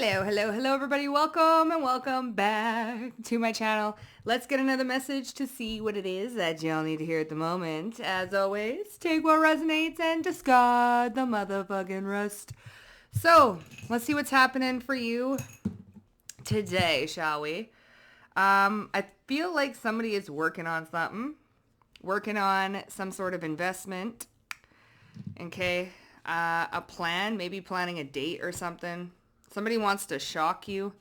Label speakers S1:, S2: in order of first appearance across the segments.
S1: Hello, everybody. Welcome and welcome back to my channel. Let's get another message to see what it is that y'all need to hear at the moment. As always, take what resonates and discard the motherfucking rest. So, let's see what's happening for you today, shall we? I feel like somebody is working on something. Working on some sort of investment. Okay. A plan, maybe planning a date or something. Somebody wants to shock you.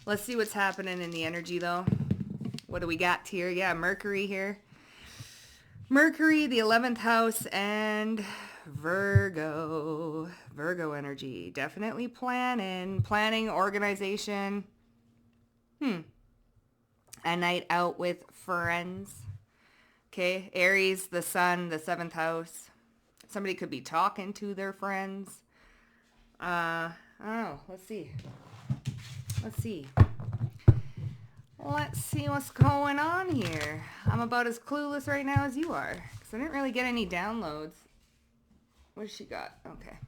S1: Let's see what's happening in the energy, though. What do we got here? Yeah, Mercury here. Mercury, the 11th house, and Virgo. Virgo energy. Definitely planning, organization. A night out with friends. Okay, Aries, the sun, the 7th house. Somebody could be talking to their friends. I don't know. Let's see. Let's see what's going on here. I'm about as clueless right now as you are. Because I didn't really get any downloads. What does she got? Okay.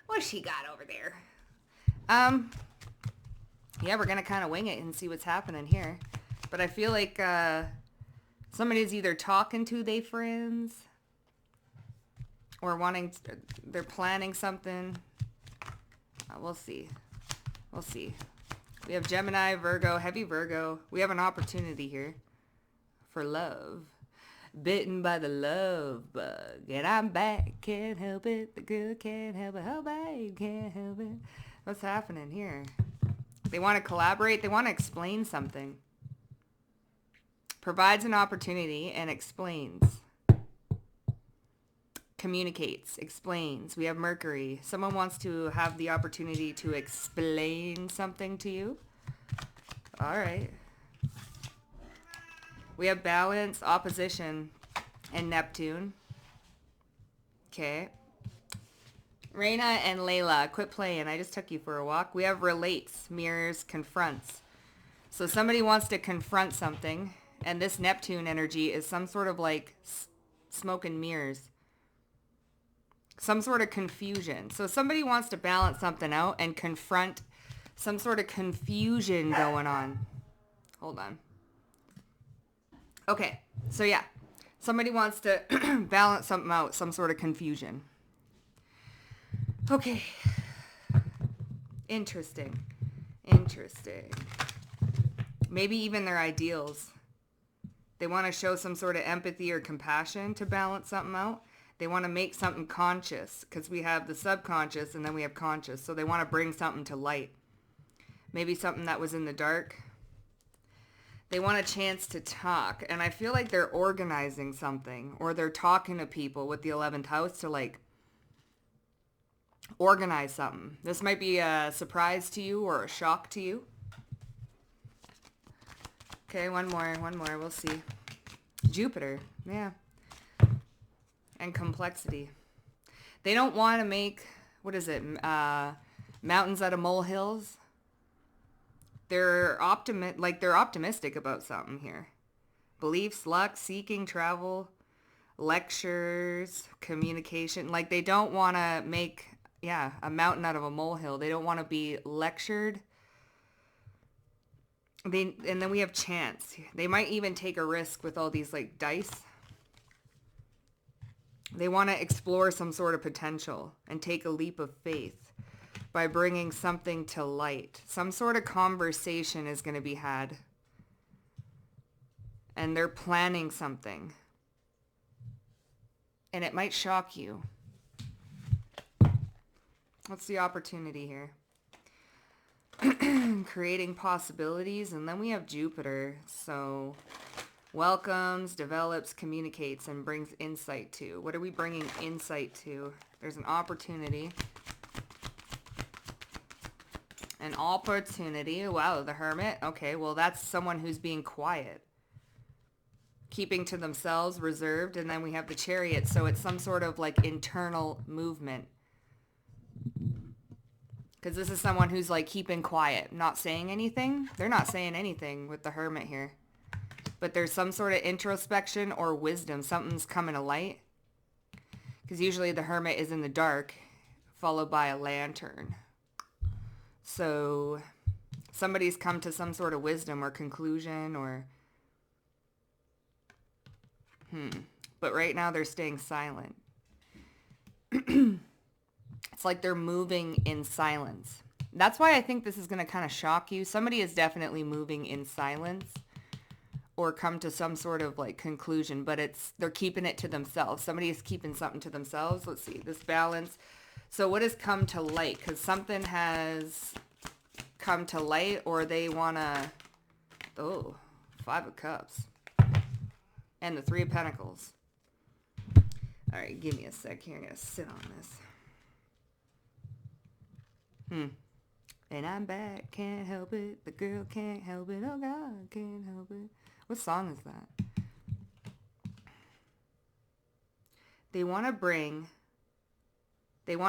S1: What's she got over there? Yeah, we're going to kind of wing it and see what's happening here. But I feel like somebody's either talking to their friends or they're planning something. We'll see. We'll see. We have Gemini, Virgo, heavy Virgo. We have an opportunity here for love. Bitten by the love bug. And I'm back. Can't help it. The girl can't help it. Oh, babe, can't help it. What's happening here? They want to collaborate. They want to explain something. Provides an opportunity and explains. Communicates, explains. We have Mercury. Someone wants to have the opportunity to explain something to you. All right. We have balance, opposition, and Neptune. Okay. Reina and Layla, quit playing. I just took you for a walk. We have relates, mirrors, confronts. So somebody wants to confront something, and this Neptune energy is some sort of like smoke and mirrors. Some sort of confusion. So somebody wants to balance something out and confront some sort of confusion going on. Hold on. Okay. So yeah. Somebody wants to balance something out. Some sort of confusion. Okay. Interesting. Maybe even their ideals. They want to show some sort of empathy or compassion to balance something out. They want to make something conscious because we have the subconscious and then we have conscious. So they want to bring something to light. Maybe something that was in the dark. They want a chance to talk. And I feel like they're organizing something or they're talking to people with the 11th house to like organize something. This might be a surprise to you or a shock to you. Okay, one more. We'll see. Jupiter. Yeah. And complexity. They don't want to make, mountains out of molehills. They're optimistic about something here. Beliefs, luck, seeking, travel, lectures, communication. Like they don't want to make, a mountain out of a molehill. They don't want to be lectured. And then we have chance. They might even take a risk with all these like dice. They want to explore some sort of potential and take a leap of faith by bringing something to light. Some sort of conversation is going to be had. And they're planning something. And it might shock you. What's the opportunity here? Creating possibilities. And then we have Jupiter. So welcomes, develops, communicates, and brings insight to. What are we bringing insight to? There's an opportunity. An opportunity. Wow, the Hermit. Okay, well, that's someone who's being quiet. Keeping to themselves, reserved. And then we have the Chariot. So it's some sort of like internal movement. Because this is someone who's like keeping quiet, not saying anything. They're not saying anything with the Hermit here. But there's some sort of introspection or wisdom. Something's coming to light. Because usually the Hermit is in the dark, followed by a lantern. So somebody's come to some sort of wisdom or conclusion or... But right now they're staying silent. It's like they're moving in silence. That's why I think this is going to kind of shock you. Somebody is definitely moving in silence or come to some sort of like conclusion, but they're keeping it to themselves. Somebody is keeping something to themselves. Let's see, this balance. So what has come to light? Because something has come to light, or they want to... Oh, 5 of Cups. And the 3 of Pentacles. All right, give me a sec here. I gotta sit on this. And I'm back, can't help it. The girl can't help it. Oh God, can't help it. What song is that? They want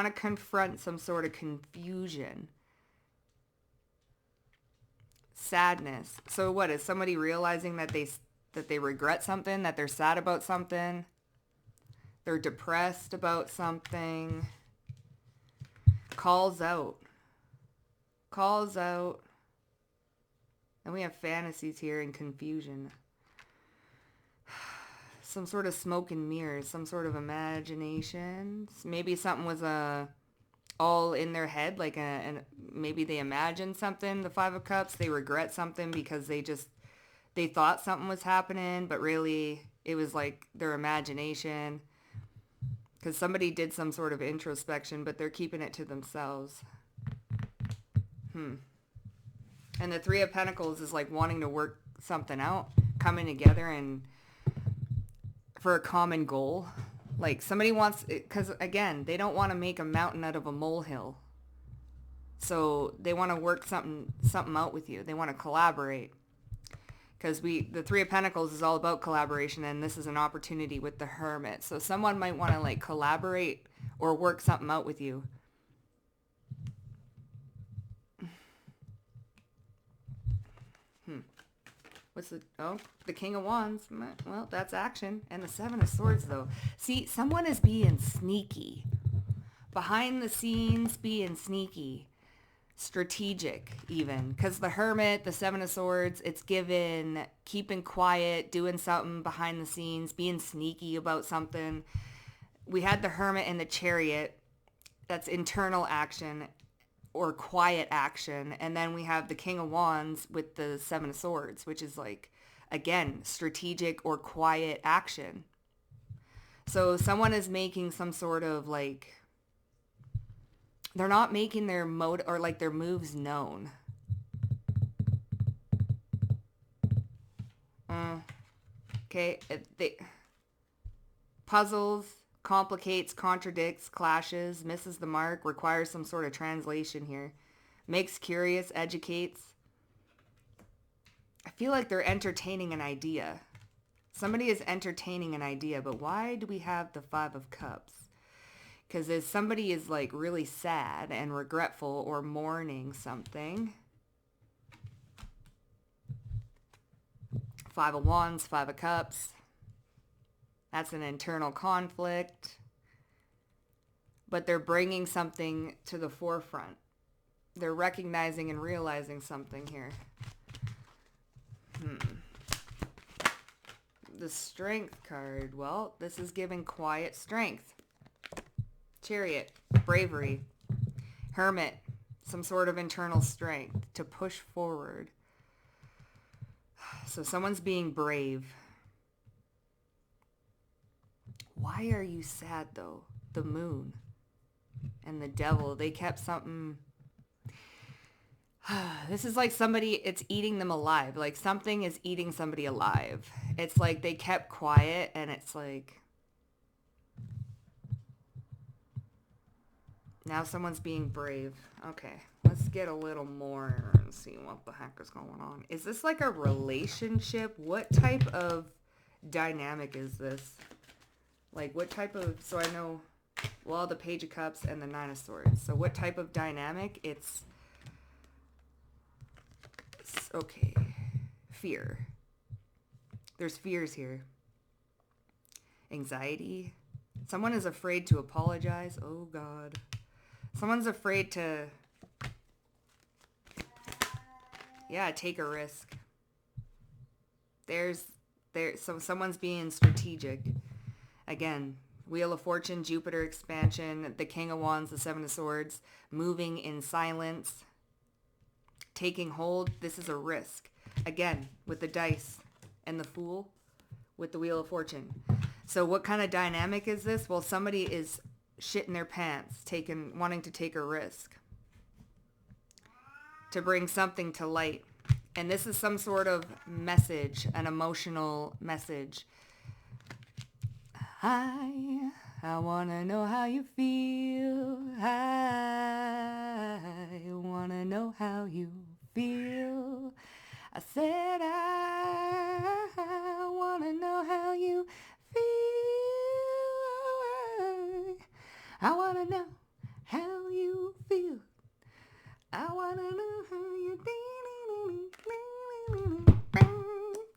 S1: to confront some sort of confusion. Sadness. So what, is somebody realizing that they regret something, that they're sad about something? They're depressed about something. Calls out. And we have fantasies here and confusion. Some sort of smoke and mirrors, some sort of imagination. Maybe something was all in their head, like maybe they imagined something, the 5 of Cups. They regret something because they thought something was happening, but really it was like their imagination. Because somebody did some sort of introspection, but they're keeping it to themselves. And the 3 of Pentacles is like wanting to work something out, coming together and for a common goal. Like somebody wants, because again, they don't want to make a mountain out of a molehill. So they want to work something out with you. They want to collaborate. Because the 3 of Pentacles is all about collaboration, and this is an opportunity with the Hermit. So someone might want to like collaborate or work something out with you. What's the King of Wands. Well, that's action. And the 7 of Swords, though. See, someone is being sneaky. Behind the scenes, being sneaky. Strategic, even. Because the Hermit, the 7 of Swords, it's given keeping quiet, doing something behind the scenes, being sneaky about something. We had the Hermit and the Chariot. That's internal action or quiet action. And then we have the King of Wands with the 7 of Swords, which is like, again, strategic or quiet action. So someone is making some sort of like, they're not making their mode or like their moves known. Okay. Puzzles, complicates, contradicts, clashes, misses the mark, requires some sort of translation here. Makes curious, educates. I feel like they're entertaining an idea. Somebody is entertaining an idea, but why do we have the 5 of Cups? Because if somebody is like really sad and regretful or mourning something. 5 of Wands, 5 of Cups. That's an internal conflict. But they're bringing something to the forefront. They're recognizing and realizing something here. The Strength card. Well, this is giving quiet strength. Chariot. Bravery. Hermit. Some sort of internal strength to push forward. So someone's being brave. Why are you sad, though? The Moon and the Devil, they kept something... This is like somebody, it's eating them alive. Like something is eating somebody alive. It's like they kept quiet and it's like... Now someone's being brave. Okay, let's get a little more and see what the heck is going on. Is this like a relationship? What type of dynamic is this? Like what type of, so I know, well, the Page of Cups and the 9 of Swords. So what type of dynamic? It's okay. Fear. There's fears here. Anxiety. Someone is afraid to apologize. Oh God. Someone's afraid to Yeah, take a risk. Someone's being strategic. Again, Wheel of Fortune, Jupiter expansion, the King of Wands, the Seven of Swords, moving in silence, taking hold. This is a risk. Again, with the dice and the Fool with the Wheel of Fortune. So what kind of dynamic is this? Well, somebody is shitting their pants, wanting to take a risk to bring something to light. And this is some sort of message, an emotional message. I want to know how you feel. I want to know how you feel. I said I want to know how you feel. I want to know how you feel. I want to know how you feel.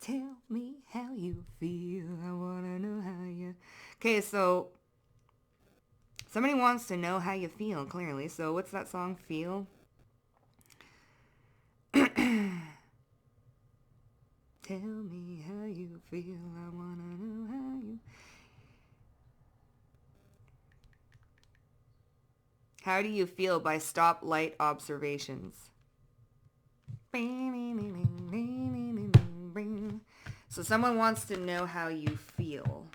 S1: Tell me how you feel. I want to know how you... Okay, so somebody wants to know how you feel, clearly. So what's that song, Feel? Tell me how you feel. I want to know how you... How do you feel by stoplight observations? So someone wants to know how you feel.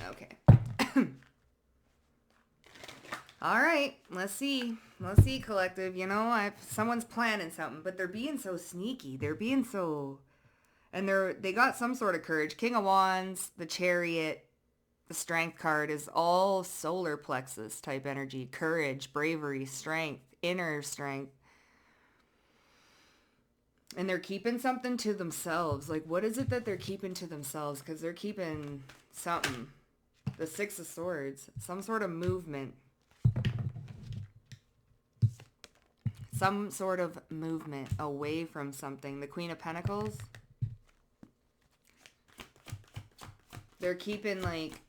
S1: Okay. All right. Let's see, collective. You know, someone's planning something, but they're being so sneaky. They're being so... And they got some sort of courage. King of Wands, the Chariot, the Strength card is all solar plexus type energy. Courage, bravery, strength, inner strength. And they're keeping something to themselves. Like, what is it that they're keeping to themselves? Because they're keeping something. The Six of Swords. Some sort of movement. Some sort of movement away from something. The Queen of Pentacles. They're keeping, like...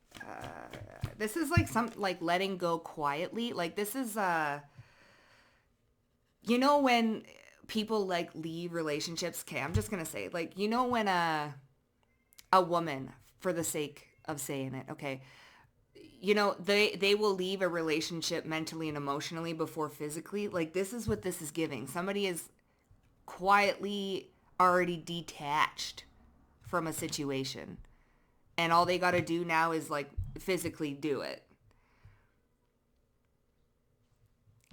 S1: this is like letting go quietly. Like, this is... you know when... people like leave relationships. Okay, I'm just going to say, like, you know when a woman, for the sake of saying it, okay, you know, they will leave a relationship mentally and emotionally before physically. Like, this is what this is giving. Somebody is quietly already detached from a situation. And all they got to do now is, like, physically do it.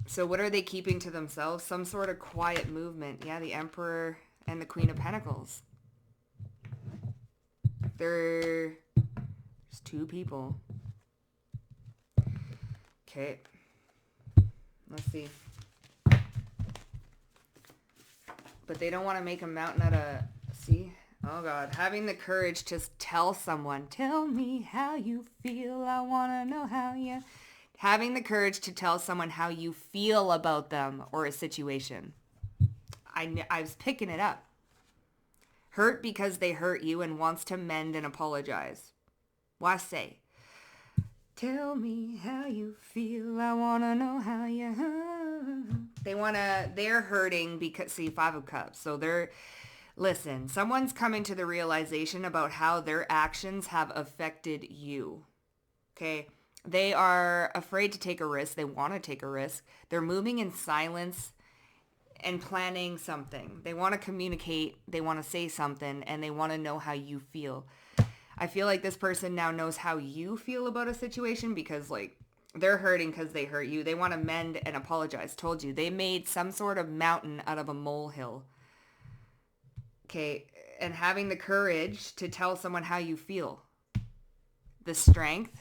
S1: So what are they keeping to themselves? Some sort of quiet movement. Yeah, the Emperor and the Queen of Pentacles. There's two people. Okay. Let's see. But they don't want to make a mountain out of... See? Oh, God. Having the courage to tell someone, tell me how you feel. I want to know how you... Having the courage to tell someone how you feel about them or a situation. I was picking it up. Hurt because they hurt you and wants to mend and apologize. Why say? Tell me how you feel. I want to know how you... They're hurting because... See, Five of Cups. So they're... Listen, someone's coming to the realization about how their actions have affected you. Okay? They are afraid to take a risk. They want to take a risk. They're moving in silence and planning something. They want to communicate. They want to say something, and they want to know how you feel. I feel like this person now knows how you feel about a situation because, like, they're hurting because they hurt you. They want to mend and apologize. Told you. They made some sort of mountain out of a molehill. Okay, and having the courage to tell someone how you feel. The Strength,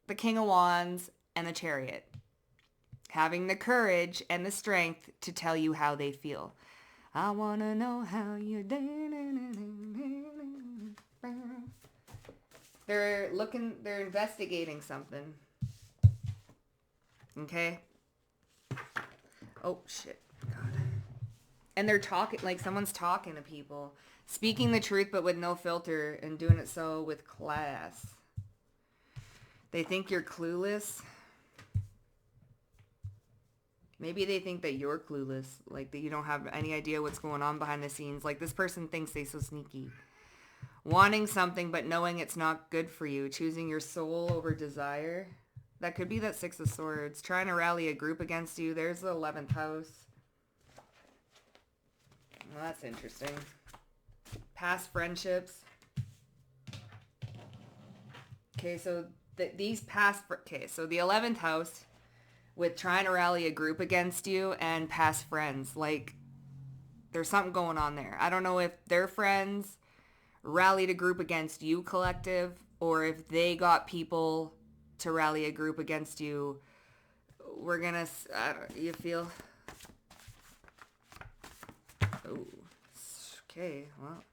S1: the King of Wands, and the Chariot. Having the courage and the strength to tell you how they feel. I want to know how you... They're investigating something. Okay? Oh, shit. God. And they're talking, like someone's talking to people. Speaking the truth but with no filter and doing it so with class. They think you're clueless. Maybe they think that you're clueless, like that you don't have any idea what's going on behind the scenes. Like this person thinks they're so sneaky. Wanting something but knowing it's not good for you. Choosing your soul over desire. That could be that Six of Swords. Trying to rally a group against you. There's the 11th house. Well, that's interesting. Past friendships. Okay, so these past... Okay, so the 11th house with trying to rally a group against you and past friends. Like, there's something going on there. I don't know if their friends rallied a group against you, collective, or if they got people to rally a group against you. We're gonna... you feel... Oh, okay, well.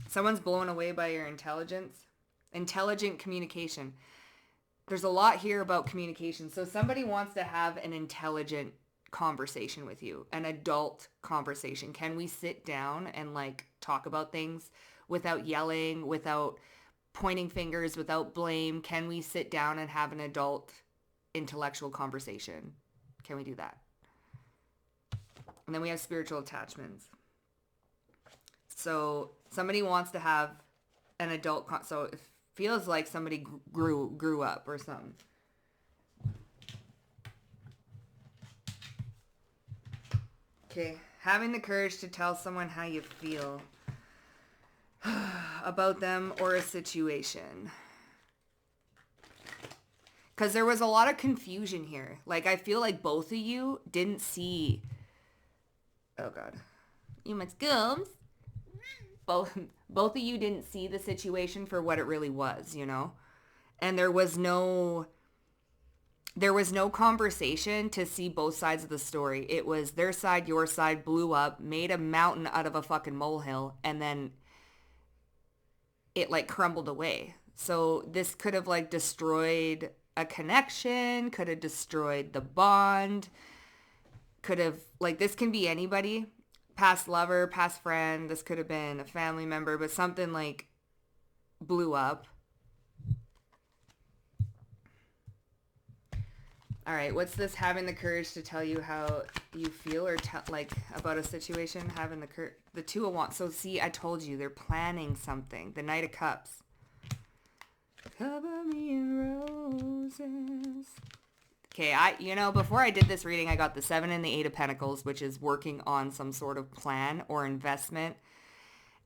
S1: Someone's blown away by your intelligence. Intelligent communication. There's a lot here about communication. So somebody wants to have an intelligent conversation with you, an adult conversation. Can we sit down and like talk about things without yelling, without pointing fingers, without blame? Can we sit down and have an adult intellectual conversation? Can we do that? And then we have spiritual attachments. So somebody wants to have an adult, so it feels like somebody grew up or something. Okay, having the courage to tell someone how you feel about them or a situation. Because there was a lot of confusion here. Like, I feel like both of you didn't see... Oh, God. You must go. Both of you didn't see the situation for what it really was, you know? And there was no conversation to see both sides of the story. It was their side, your side, blew up, made a mountain out of a fucking molehill, and then it like crumbled away. So this could have like destroyed a connection, could have destroyed the bond, could have, like, this can be anybody. Past lover, past friend, this could have been a family member, but something like blew up. All right, what's this? Having the courage to tell you how you feel or like about a situation, having the Two of Wands. So see, I told you they're planning something. The Knight of Cups. Cover me in roses. Okay, before I did this reading, I got the 7 and the 8 of Pentacles, which is working on some sort of plan or investment.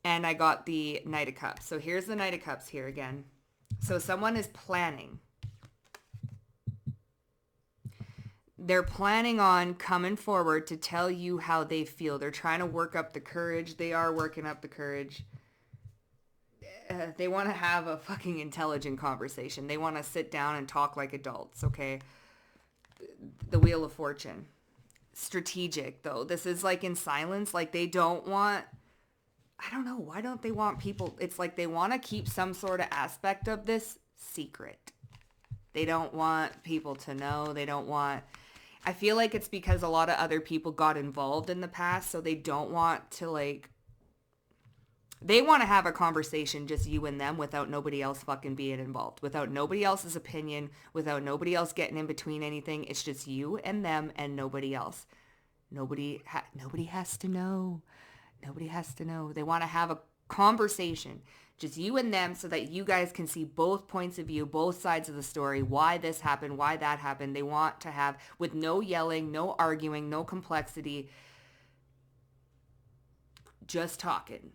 S1: And I got the Knight of Cups. So here's the Knight of Cups here again. So someone is planning. They're planning on coming forward to tell you how they feel. They're trying to work up the courage. They are working up the courage. They want to have a fucking intelligent conversation. They want to sit down and talk like adults, okay? The Wheel of Fortune. Strategic, though. This is like in silence. Like they don't want... I don't know. Why don't they want people... It's like they want to keep some sort of aspect of this secret. They don't want people to know. They don't want... I feel like it's because a lot of other people got involved in the past, so they don't want to, like... They want to have a conversation, just you and them, without nobody else fucking being involved. Without nobody else's opinion, without nobody else getting in between anything. It's just you and them and nobody else. Nobody has to know. Nobody has to know. They want to have a conversation, just you and them, so that you guys can see both points of view, both sides of the story, why this happened, why that happened. They want to have, with no yelling, no arguing, no complexity, just talking.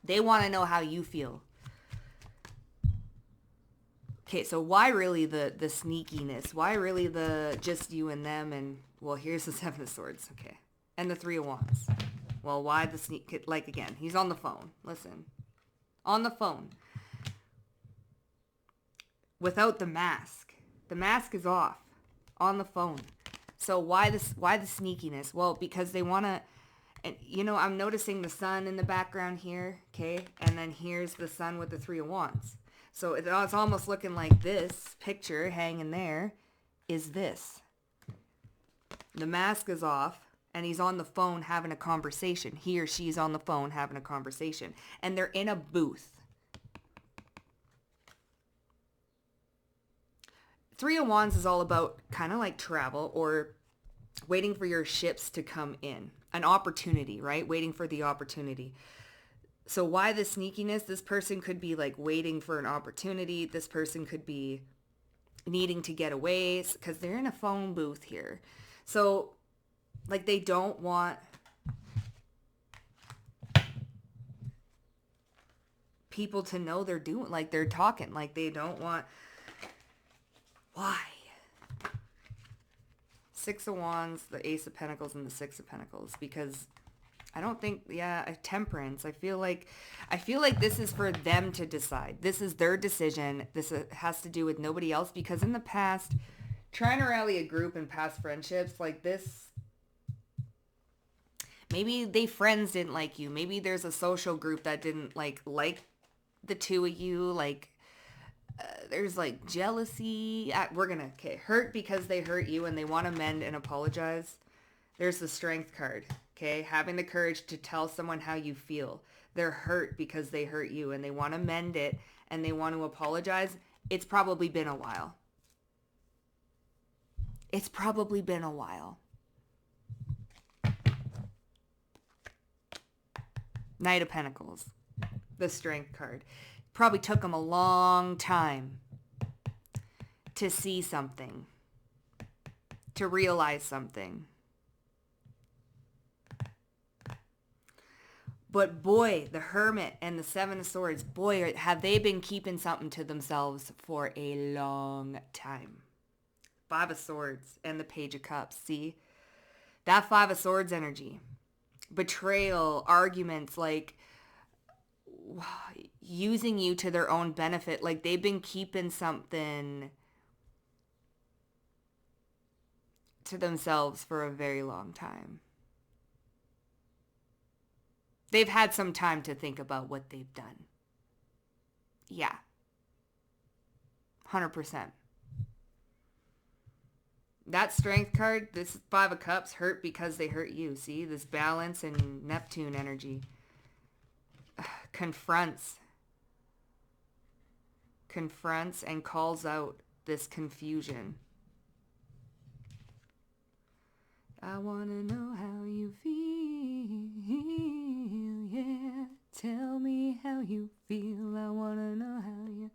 S1: They want to know how you feel. Okay, so why really the sneakiness? Why really the just you and them? And, well, here's the 7 of Swords. Okay. And the 3 of Wands. Well, why the sneak? Like, again, he's on the phone. Listen. On the phone. Without the mask. The mask is off. On the phone. So why the sneakiness? Well, because they want to... And, I'm noticing the sun in the background here, okay? And then here's the sun with the 3 of Wands. So it's almost looking like this picture hanging there is this. The mask is off, and he's on the phone having a conversation. He or she's on the phone having a conversation. And they're in a booth. Three of Wands is all about kind of like travel or waiting for your ships to come in. An opportunity, right? Waiting for the opportunity. So why the sneakiness? This person could be like waiting for an opportunity. This person could be needing to get away because they're in a phone booth here. So like they don't want people to know they're doing, like they're talking, like they don't want. Why? Six of Wands, the Ace of Pentacles, and the Six of Pentacles, because I don't think, Temperance. I feel like this is for them to decide. This is their decision. This has to do with nobody else, because in the past, trying to rally a group in past friendships like this, maybe they friends didn't like you. Maybe there's a social group that didn't like the two of you. Like, there's like jealousy. Hurt because they hurt you and they want to mend and apologize. There's the Strength card. Okay, having the courage to tell someone how you feel. They're hurt because they hurt you and they want to mend it and they want to apologize. It's probably been a while. Knight of Pentacles, the Strength card. Probably took them a long time to see something, to realize something. But boy, the Hermit and the Seven of Swords, boy, have they been keeping something to themselves for a long time. Five of Swords and the Page of Cups. See? That Five of Swords energy. Betrayal, arguments, like using you to their own benefit. Like they've been keeping something to themselves for a very long time. They've had some time to think about what they've done. Yeah. 100%. That Strength card, this Five of Cups, hurt because they hurt you. See? This Balance and Neptune energy. Confronts and calls out this confusion. I want to know how you feel, yeah. Tell me how you feel. I want to know how you...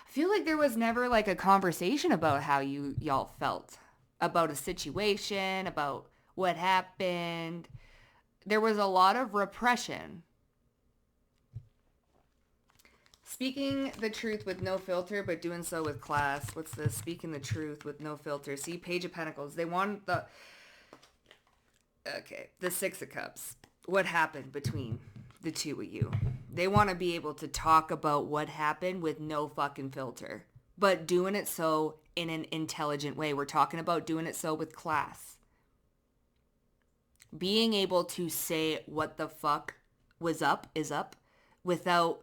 S1: I feel like there was never like a conversation about how y'all felt. About a situation, about what happened. There was a lot of repression. Speaking the truth with no filter, but doing so with class. What's this? Speaking the truth with no filter. See, Page of Pentacles. They want the... Okay, the Six of Cups. What happened between the two of you? They want to be able to talk about what happened with no fucking filter. But doing it so in an intelligent way. We're talking about doing it so with class. Being able to say what the fuck was up is up without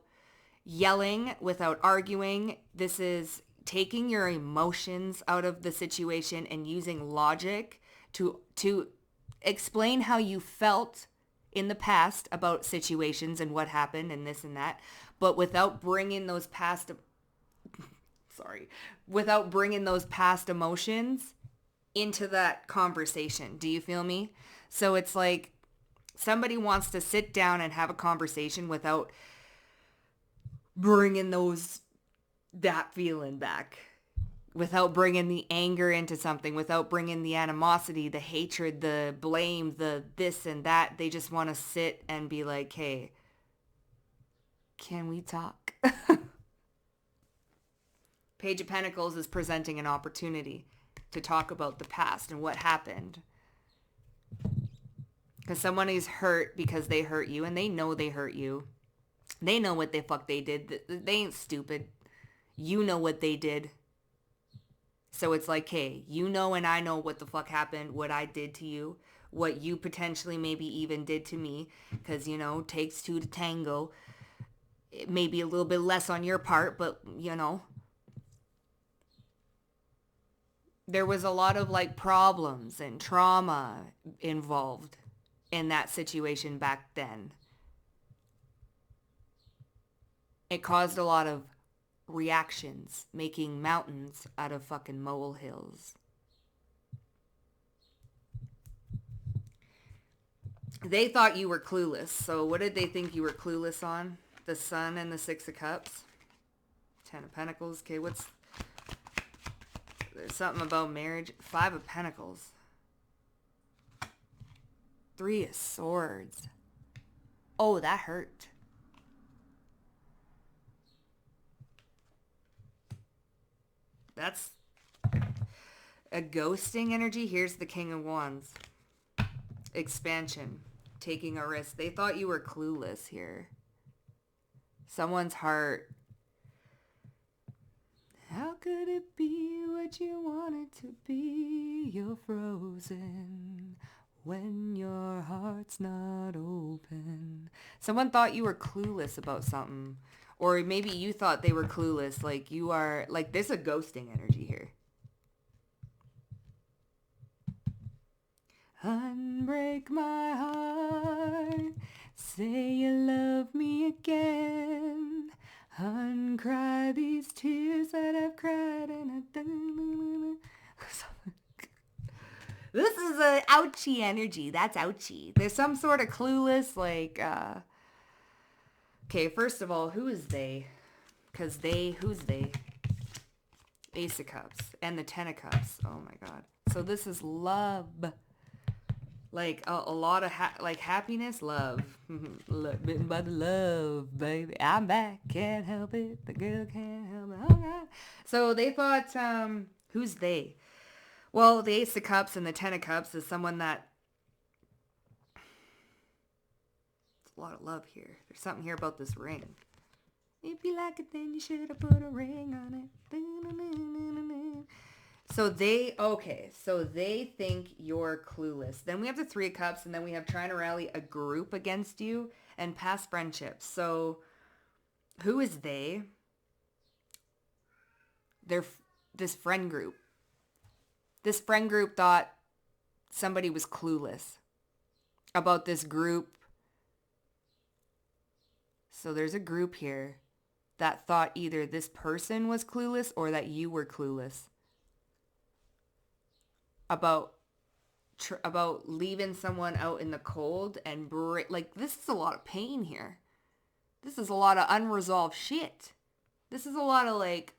S1: yelling, without arguing. This is taking your emotions out of the situation and using logic to explain how you felt in the past about situations and what happened and this and that, but without bringing those past emotions into that conversation. Do you feel me? So it's like somebody wants to sit down and have a conversation without bringing that feeling back, without bringing the anger into something, without bringing the animosity, the hatred, the blame, the this and that. They just want to sit and be like, hey, can we talk? Page of Pentacles is presenting an opportunity to talk about the past and what happened. Because someone is hurt because they hurt you and they know they hurt you. They know what the fuck they did. They ain't stupid. You know what they did. So it's like, hey, you know and I know what the fuck happened, what I did to you, what you potentially maybe even did to me. Because, takes two to tango. It may be a little bit less on your part, but, there was a lot of like problems and trauma involved in that situation back then. It caused a lot of reactions, making mountains out of fucking molehills. They thought you were clueless. So what did they think you were clueless on? The Sun and the Six of Cups. Ten of Pentacles. Okay, there's something about marriage. Five of Pentacles. Three of Swords. Oh, that hurt. That's a ghosting energy. Here's the King of Wands. Expansion. Taking a risk. They thought you were clueless here. Someone's heart. How could it be what you want it to be? You're frozen when your heart's not open. Someone thought you were clueless about something. Or maybe you thought they were clueless. Like you are, like there's a ghosting energy here. Unbreak my heart. Say you love me again. Uncry these tears that I've cried and This is a ouchie energy. That's ouchie. There's some sort of clueless, like, okay, first of all, who is they? Because who's they? Ace of Cups and the Ten of Cups. Oh my God. So this is love. Like a lot of happiness, love. Bitten by the love, baby. I'm back, can't help it. The girl can't help it. Oh God. So they thought, who's they? Well, the Ace of Cups and the Ten of Cups is someone that... There's a lot of love here. There's something here about this ring. If you like it, then you should have put a ring on it. So they think you're clueless. Then we have the Three of Cups, and then we have trying to rally a group against you and past friendships. So who is they? They're this friend group. This friend group thought somebody was clueless about this group. So there's a group here that thought either this person was clueless or that you were clueless about leaving someone out in the cold and like this is a lot of pain here. This is a lot of unresolved shit. This is a lot of like,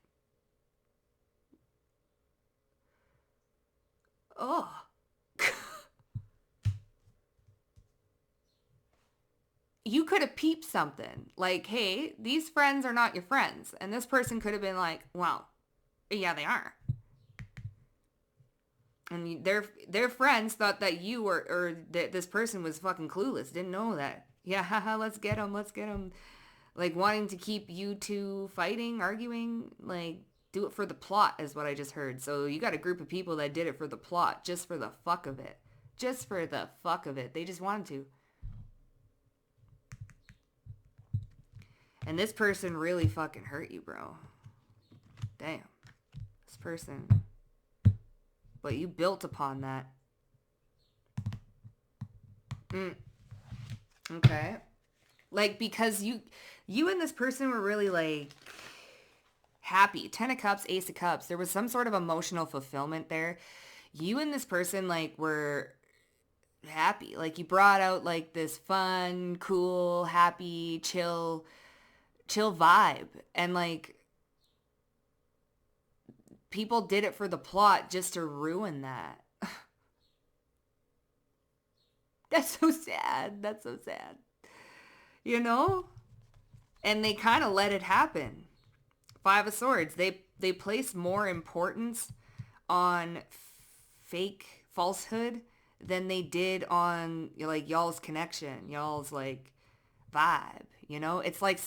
S1: oh. You could have peeped something like, hey, these friends are not your friends. And this person could have been like, well, yeah, they are. And their friends thought that you were, or that this person was fucking clueless. Didn't know that. Yeah, haha, let's get them. Like wanting to keep you two fighting, arguing, like do it for the plot is what I just heard. So you got a group of people that did it for the plot, just for the fuck of it. Just for the fuck of it. They just wanted to. And this person really fucking hurt you, bro. Damn. This person. But you built upon that. Okay. Like, because you and this person were really, like, happy. Ten of Cups, Ace of Cups. There was some sort of emotional fulfillment there. You and this person, like, were happy. Like, you brought out, like, this fun, cool, happy, chill vibe. And, like, people did it for the plot just to ruin that. That's so sad. That's so sad. You know? And they kind of let it happen. Five of Swords. They place more importance on fake falsehood than they did on, like, y'all's connection. Y'all's, like, vibe. You know, it's like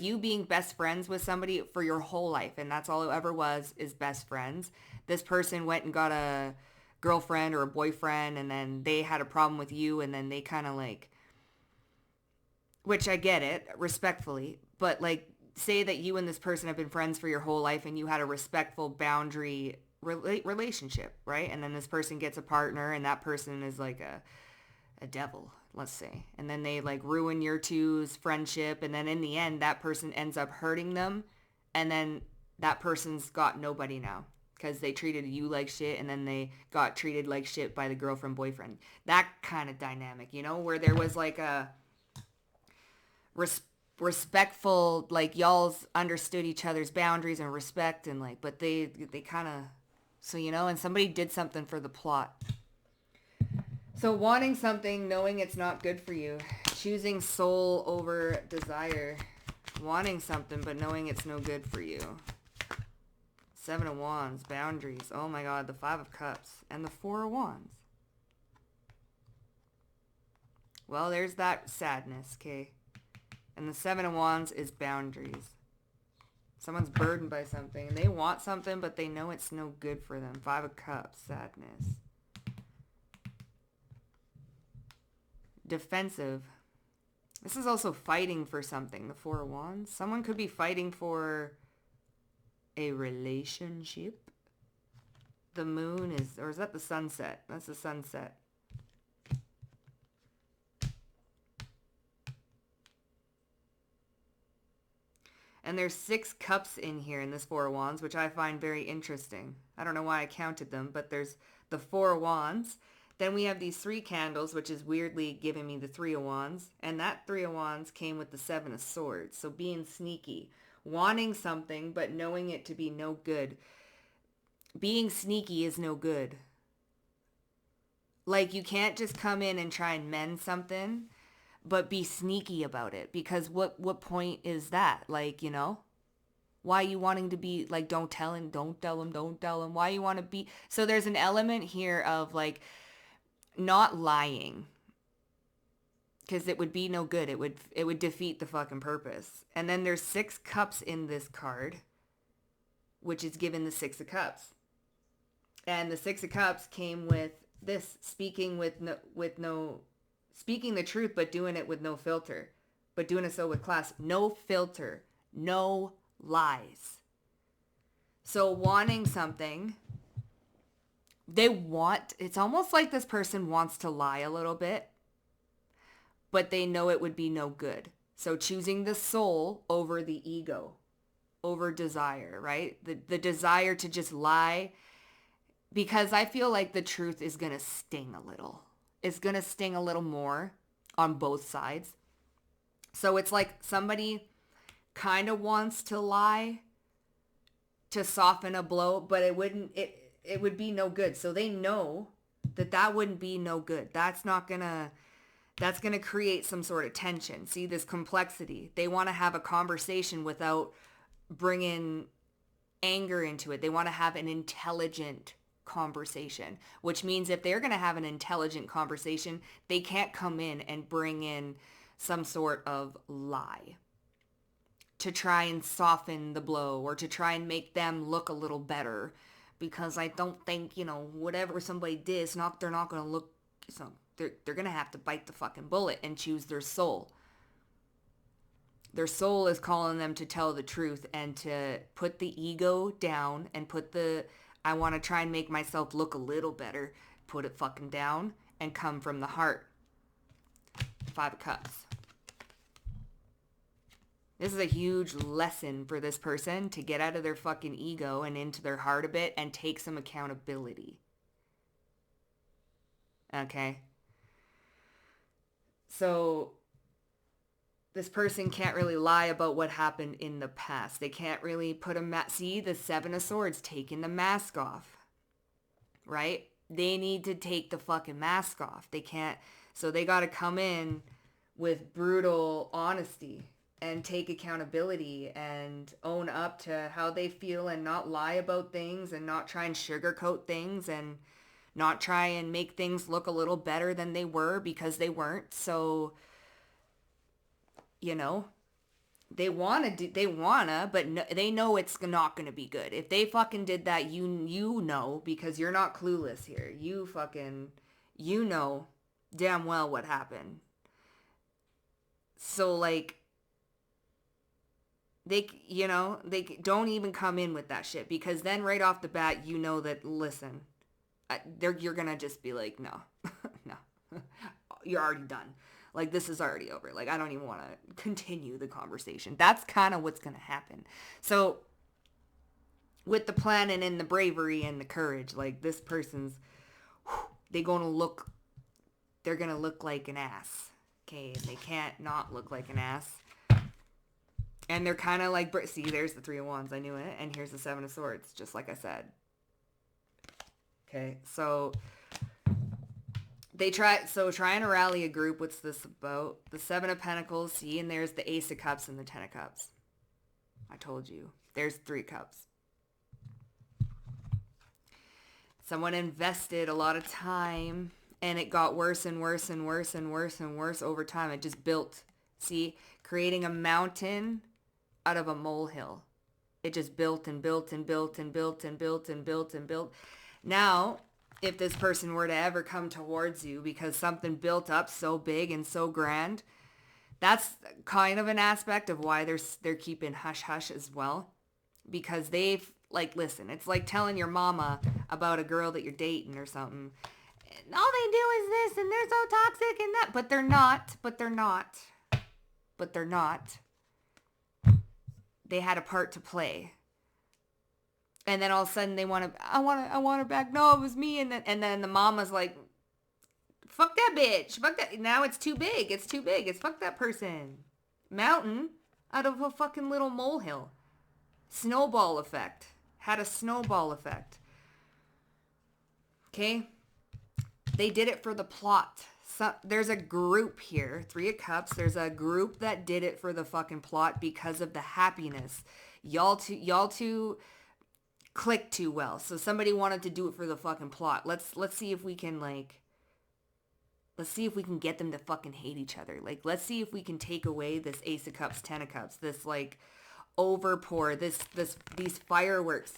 S1: you being best friends with somebody for your whole life. And that's all it ever was, is best friends. This person went and got a girlfriend or a boyfriend, and then they had a problem with you. And then they kind of like, which I get it respectfully, but like say that you and this person have been friends for your whole life and you had a respectful boundary relationship, right? And then this person gets a partner and that person is like a devil, let's say. And then they like ruin your two's friendship. And then in the end, that person ends up hurting them and then that person's got nobody now because they treated you like shit, and then they got treated like shit by the girlfriend, boyfriend. That kind of dynamic, you know, where there was like a respectful, like y'all's understood each other's boundaries and respect, and like, but they kind of, so, you know, and somebody did something for the plot. So wanting something, knowing it's not good for you, choosing soul over desire, wanting something but knowing it's no good for you. 7 of Wands, boundaries. Oh my God, the 5 of Cups and the 4 of Wands. Well, there's that sadness, okay? And the 7 of Wands is boundaries. Someone's burdened by something. They want something, but they know it's no good for them. 5 of Cups, sadness. Defensive. This is also fighting for something, the 4 of Wands. Someone could be fighting for a relationship. The moon is, or is that the sunset? That's the sunset. And there's 6 cups in here in this 4 of Wands, which I find very interesting. I don't know why I counted them, but there's the 4 of Wands. Then we have these 3 candles, which is weirdly giving me the 3 of Wands. And that 3 of Wands came with the 7 of Swords. So being sneaky. Wanting something, but knowing it to be no good. Being sneaky is no good. Like, you can't just come in and try and mend something, but be sneaky about it. Because what point is that? Like, you know? Why are you wanting to be, like, don't tell him. Why you want to be... So there's an element here of, like, not lying. Because it would be no good. It would defeat the fucking purpose. And then there's 6 cups in this card, which is given the 6 of Cups. And the 6 of Cups came with this, speaking speaking the truth, but doing it with no filter. But doing it so with class. No filter. No lies. So wanting something, it's almost like this person wants to lie a little bit, but they know it would be no good. So choosing the soul over the ego, over desire, right? The desire to just lie, because I feel like the truth is going to sting a little. It's going to sting a little more on both sides. So it's like somebody kind of wants to lie to soften a blow, but it would be no good. So they know that wouldn't be no good. That's going to create some sort of tension. See, this complexity. They want to have a conversation without bringing anger into it. They want to have an intelligent conversation, which means if they're going to have an intelligent conversation, they can't come in and bring in some sort of lie to try and soften the blow or to try and make them look a little better. Because I don't think, you know, whatever somebody did, they're not going to look, so they're going to have to bite the fucking bullet and choose their soul. Their soul is calling them to tell the truth and to put the ego down and I want to try and make myself look a little better, put it fucking down and come from the heart. 5 of Cups. This is a huge lesson for this person to get out of their fucking ego and into their heart a bit and take some accountability. Okay? So this person can't really lie about what happened in the past. They can't really put see the 7 of Swords, taking the mask off, right? They need to take the fucking mask off. They can't, so they got to come in with brutal honesty and take accountability and own up to how they feel and not lie about things and not try and sugarcoat things and not try and make things look a little better than they were because they weren't. So, you know, they wanna, but no, they know it's not going to be good. If they fucking did that, you know, because you're not clueless here. You know damn well what happened. So, like, they don't even come in with that shit, because then right off the bat, you know that, listen, you're going to just be like, no, no, you're already done. Like, this is already over. Like, I don't even want to continue the conversation. That's kind of what's going to happen. So with the planning and the bravery and the courage. Like, this person's, they're going to look like an ass. Okay, they can't not look like an ass. And they're kind of like, see, there's the 3 of Wands. I knew it. And here's the 7 of Swords, just like I said. Okay, so trying to rally a group. What's this about? The 7 of Pentacles, see, and there's the Ace of Cups and the 10 of Cups. I told you. There's 3 cups. Someone invested a lot of time, and it got worse and worse and worse and worse and worse over time. It just built. See, creating a mountain out of a molehill. It just built and built and built and built and built and built and built. Now, if this person were to ever come towards you because something built up so big and so grand, that's kind of an aspect of why they're keeping hush hush as well. Because they've, like, listen, it's like telling your mama about a girl that you're dating or something. And all they do is this, and they're so toxic and that. But they're not. They had a part to play. And then all of a sudden they I want her back. No, it was me. And then the mama's like, fuck that bitch. Fuck that. Now it's too big. It's fuck that person. Mountain out of a fucking little molehill. Snowball effect. Had a snowball effect. Okay? They did it for the plot. So, there's a group here. 3 of Cups. There's a group that did it for the fucking plot because of the happiness. Y'all two click too well. So somebody wanted to do it for the fucking plot. Let's see if we can, like, let's see if we can get them to fucking hate each other. Like, let's see if we can take away this Ace of Cups, 10 of Cups, this, like, overpour, these fireworks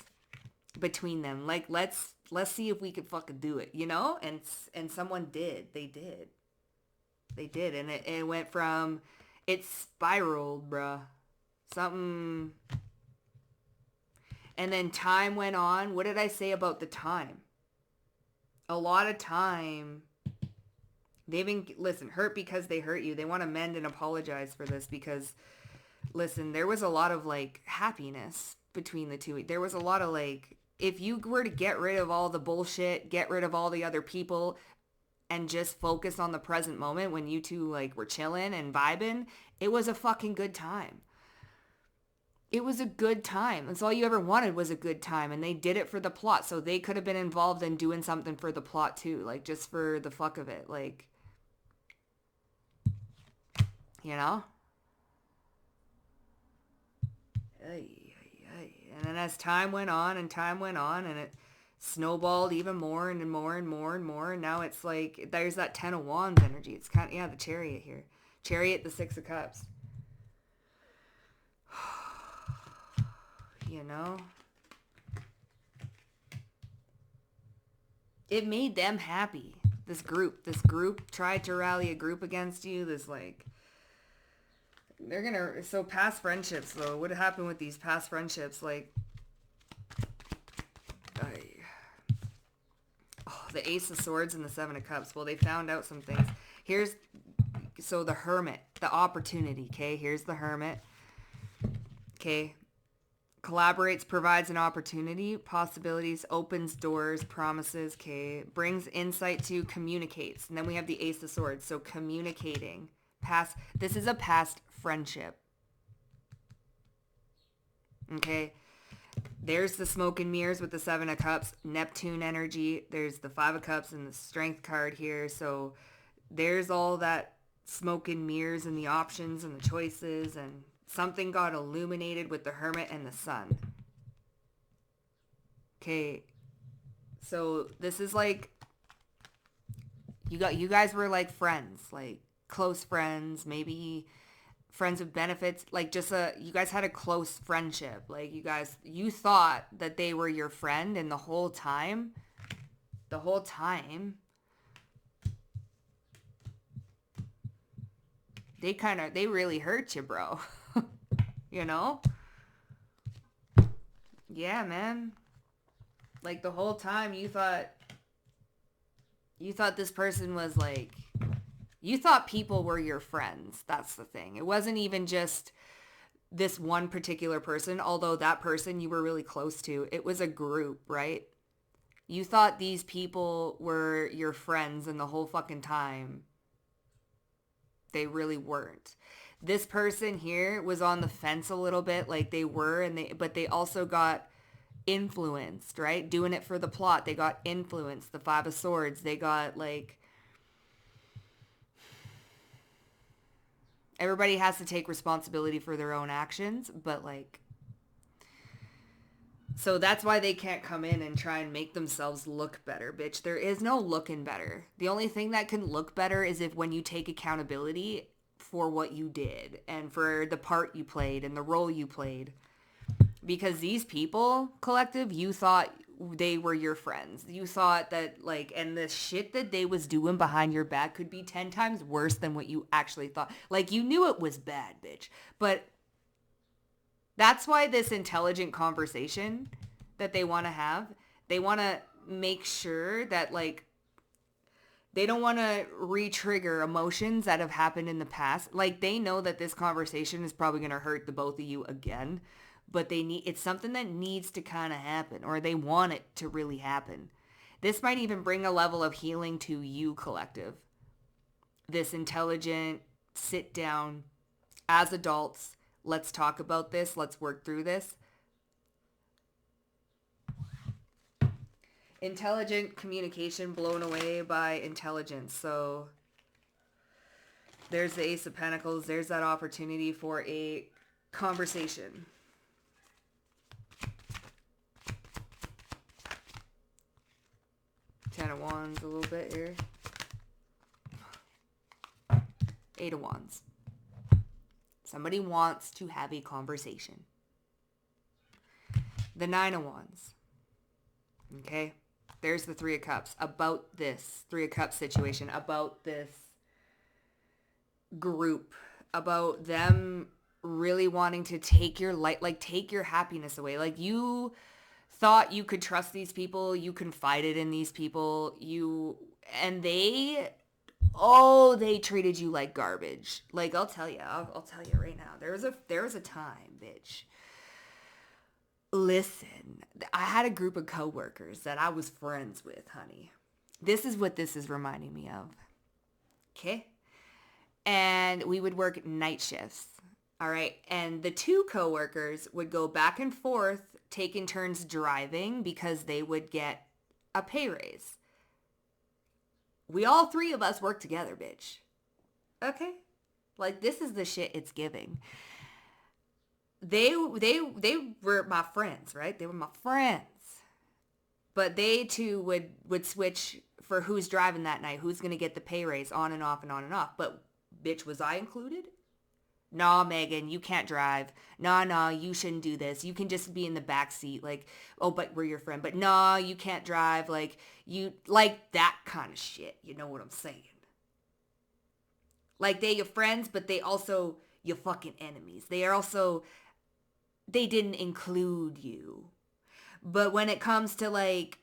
S1: between them. Like, let's see if we could fucking do it, you know? And someone did. They did. And it went from, it spiraled, bruh. Something. And then time went on. What did I say about the time? A lot of time. They've been, listen, hurt because they hurt you. They want to mend and apologize for this because, listen, there was a lot of, like, happiness between the two. There was a lot of, like, if you were to get rid of all the bullshit, get rid of all the other people, and just focus on the present moment when you two, like, were chilling and vibing, it was a fucking good time. It was a good time. That's all you ever wanted was a good time. And they did it for the plot. So they could have been involved in doing something for the plot too. Like, just for the fuck of it. Like, you know? And then as time went on and it snowballed even more and more and more and more. And now it's like, there's that 10 of Wands energy. It's kind of, yeah, the Chariot here. Chariot, the 6 of Cups. You know? It made them happy. This group tried to rally a group against you. This, like, they're gonna, so past friendships though, what happened with these past friendships? Like, the Ace of Swords and the 7 of Cups. Well, they found out some things. So the Hermit, the opportunity, okay? Here's the Hermit. Okay. Collaborates, provides an opportunity, possibilities, opens doors, promises, okay, brings insight to, communicates. And then we have the Ace of Swords, so communicating. This is a past friendship. Okay, there's the smoke and mirrors with the 7 of Cups, Neptune energy. There's the 5 of Cups and the Strength card here. So there's all that smoke and mirrors and the options and the choices, and something got illuminated with the Hermit and the Sun. Okay, so this is like, you guys were like friends, like close friends, maybe friends with benefits, like just you guys had a close friendship. Like you thought that they were your friend, and the whole time, they really hurt you, bro. You know? Yeah, man. Like the whole time you thought this person was like, you thought people were your friends. That's the thing. It wasn't even just this one particular person, although that person you were really close to. It was a group, right? You thought these people were your friends, and the whole fucking time they really weren't. This person here was on the fence a little bit, like they were, but they also got influenced, right? Doing it for the plot. They got influenced. The Five of Swords. They got like, everybody has to take responsibility for their own actions, but like, so that's why they can't come in and try and make themselves look better, bitch. There is no looking better. The only thing that can look better is if when you take accountability for what you did and for the part you played and the role you played. Because these people, collective, you thought they were your friends. You thought that, like, and the shit that they was doing behind your back could be 10 times worse than what you actually thought. Like, you knew it was bad, bitch. But that's why this intelligent conversation that they want to have, they want to make sure that, like, they don't want to re-trigger emotions that have happened in the past. Like, they know that this conversation is probably going to hurt the both of you again. But it's something that needs to kind of happen, or they want it to really happen. This might even bring a level of healing to you, collective. This intelligent, sit down, as adults, let's talk about this, let's work through this. Intelligent communication blown away by intelligence. So there's the Ace of Pentacles. There's that opportunity for a conversation. Ten of Wands a little bit here. Eight of Wands. Somebody wants to have a conversation. The Nine of Wands. Okay. There's the Three of Cups. About this Three of Cups situation. About this group. About them really wanting to take your light, like take your happiness away. Like you thought you could trust these people, you confided in these people, they treated you like garbage. Like, I'll tell you right now, there was a time, bitch. Listen, I had a group of coworkers that I was friends with, honey. This is what this is reminding me of. Okay? And we would work night shifts. All right. And the two coworkers would go back and forth, taking turns driving because they would get a pay raise. We all three of us work together, bitch. Okay? Like, this is the shit it's giving. They were my friends, right? They were my friends. But they too would switch for who's driving that night, who's going to get the pay raise, on and off and on and off. But, bitch, was I included? Nah, Megan, you can't drive. Nah, you shouldn't do this. You can just be in the back seat. Like, oh, but we're your friend. But nah, you can't drive. Like, that kind of shit. You know what I'm saying? Like, they your friends, but they also your fucking enemies. They didn't include you. But when it comes to, like,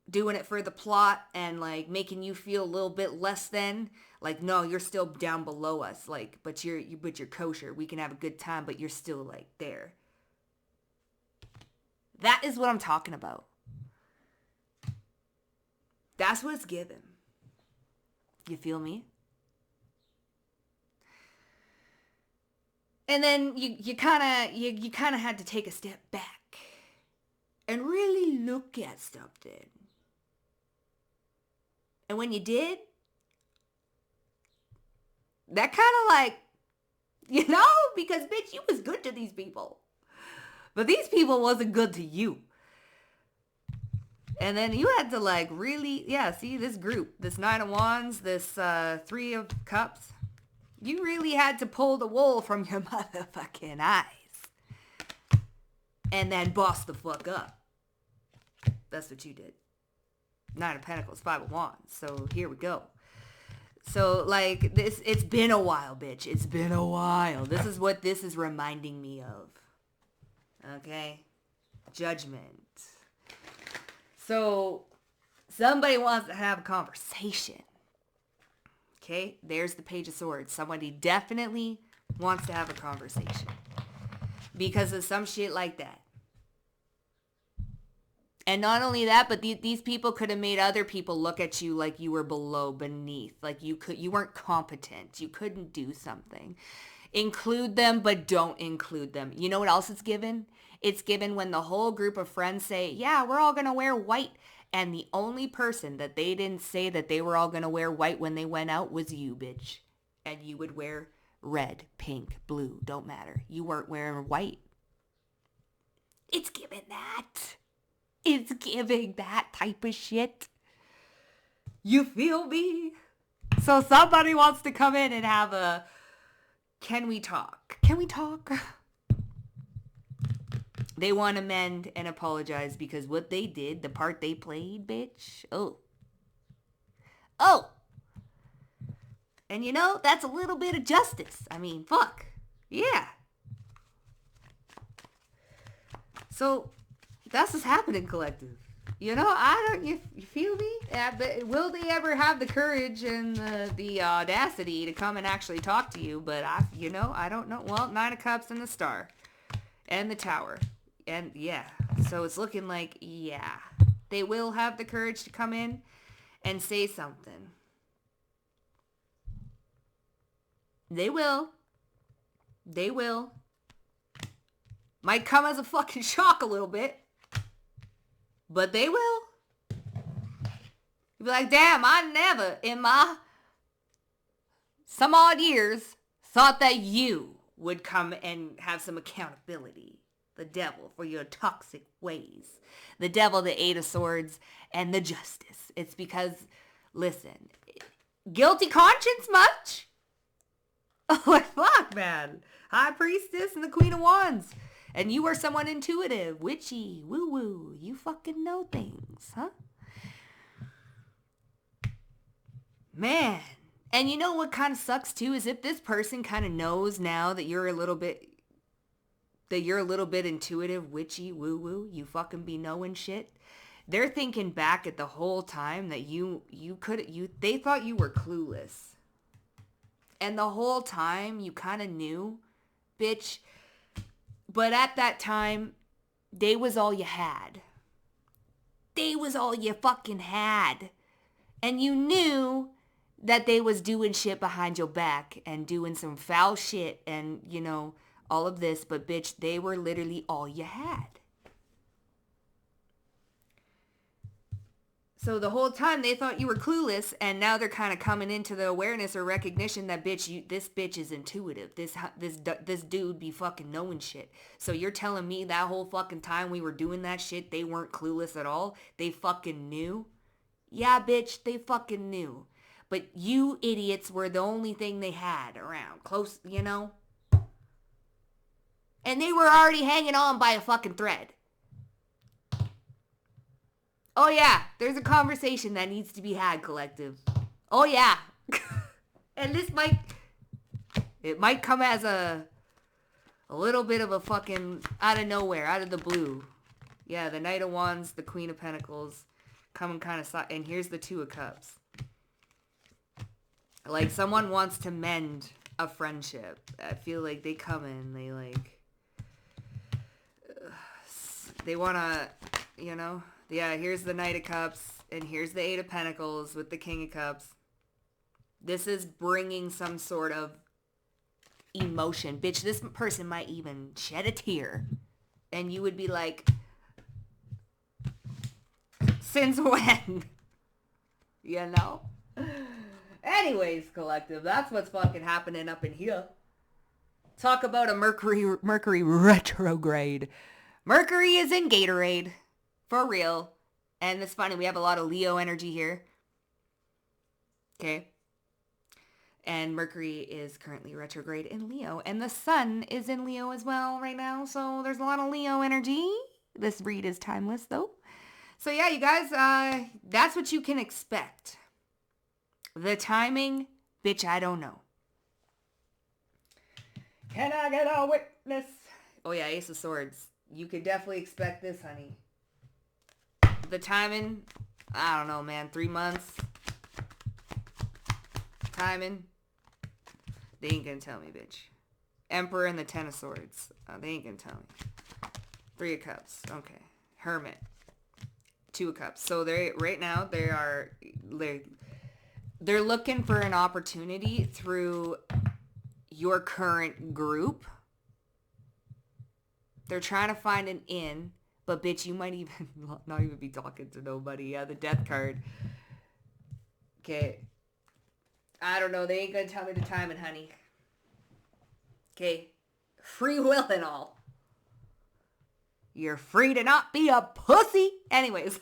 S1: doing it for the plot and, like, making you feel a little bit less than, like, no, you're still down below us, like, but you're kosher. We can have a good time, but you're still, like, there. That is what I'm talking about. That's what it's given. You feel me? And then you kind of had to take a step back and really look at something. And when you did, that kind of like, because bitch, you was good to these people. But these people wasn't good to you. And then you had to like really, see this group, this Nine of Wands, this Three of Cups. You really had to pull the wool from your motherfucking eyes. And then boss the fuck up. That's what you did. Nine of Pentacles, Five of Wands. So here we go. So like this, it's been a while, bitch. It's been a while. This is what this is reminding me of. Okay? Judgment. So somebody wants to have a conversation. Okay? There's the Page of Swords. Somebody definitely wants to have a conversation. because of some shit like that. And not only that, but these people could have made other people look at you like you were beneath, like you weren't competent, you couldn't do something. Include them, but don't include them. You know what else it's given? It's given when the whole group of friends say, yeah, we're all going to wear white. And the only person that they didn't say that they were all going to wear white when they went out was you, bitch. And you would wear red, pink, blue, don't matter. You weren't wearing white. It's given that. It's giving that type of shit. You feel me? So somebody wants to come in and have a, can we talk? Can we talk? They want to mend and apologize because what they did, the part they played, bitch. Oh. And you know, that's a little bit of justice. I mean, fuck. Yeah. So that's what's happening, collective. You know, you feel me? But will they ever have the courage and the audacity to come and actually talk to you? But I don't know. Well, 9 of Cups and the Star and the Tower. And yeah, so it's looking like, yeah, they will have the courage to come in and say something. They will. They will. Might come as a fucking shock a little bit. But they will. You'll be like, damn, I never in my some odd years thought that you would come and have some accountability. The devil for your toxic ways. The devil, the 8 of Swords, and the Justice. It's because, listen, guilty conscience much? Oh, fuck, man. High Priestess and the Queen of Wands. And you are someone intuitive, witchy, woo-woo. You fucking know things, huh? Man. And you know what kind of sucks, too, is if this person kind of knows now that you're a little bit intuitive, witchy, woo-woo, you fucking be knowing shit. They're thinking back at the whole time that they thought you were clueless. And the whole time you kind of knew, bitch. But at that time, they was all you had. They was all you fucking had. And you knew that they was doing shit behind your back and doing some foul shit and, you know, all of this. But bitch, they were literally all you had. So the whole time they thought you were clueless, and now they're kind of coming into the awareness or recognition that this bitch is intuitive. This dude be fucking knowing shit. So you're telling me that whole fucking time we were doing that shit, they weren't clueless at all? They fucking knew? Yeah, bitch, they fucking knew. But you idiots were the only thing they had around. Close, you know? And they were already hanging on by a fucking thread. Oh yeah, there's a conversation that needs to be had, collective. Oh yeah. And this might come as a little bit of a fucking out of nowhere, out of the blue. Yeah, the Knight of Wands, the Queen of Pentacles, coming kind of, and here's the Two of Cups. Like someone wants to mend a friendship. I feel like they come in, they want to, you know. Yeah, here's the Knight of Cups, and here's the 8 of Pentacles with the King of Cups. This is bringing some sort of emotion. Bitch, this person might even shed a tear. And you would be like, since when? You know? Anyways, collective, that's what's fucking happening up in here. Talk about a Mercury retrograde. Mercury is in Gatorade. For real. And it's funny, we have a lot of Leo energy here. Okay. And Mercury is currently retrograde in Leo. And the sun is in Leo as well right now. So there's a lot of Leo energy. This read is timeless though. So yeah, you guys, that's what you can expect. The timing, bitch, I don't know. Can I get a witness? Oh yeah, Ace of Swords. You could definitely expect this, honey. The timing, I don't know, man. 3 months. Timing. They ain't gonna tell me, bitch. Emperor and the Ten of Swords. They ain't gonna tell me. Three of Cups. Okay. Hermit. Two of Cups. So right now they're looking for an opportunity through your current group. They're trying to find an in, but bitch, you might even not even be talking to nobody. Yeah, the Death card. Okay. I don't know. They ain't gonna tell me the timing, honey. Okay. Free will and all. You're free to not be a pussy. Anyways,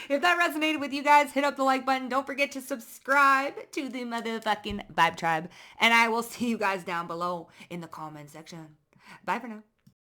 S1: if that resonated with you guys, hit up the like button. Don't forget to subscribe to the motherfucking Vibe Tribe. And I will see you guys down below in the comment section. Bye for now.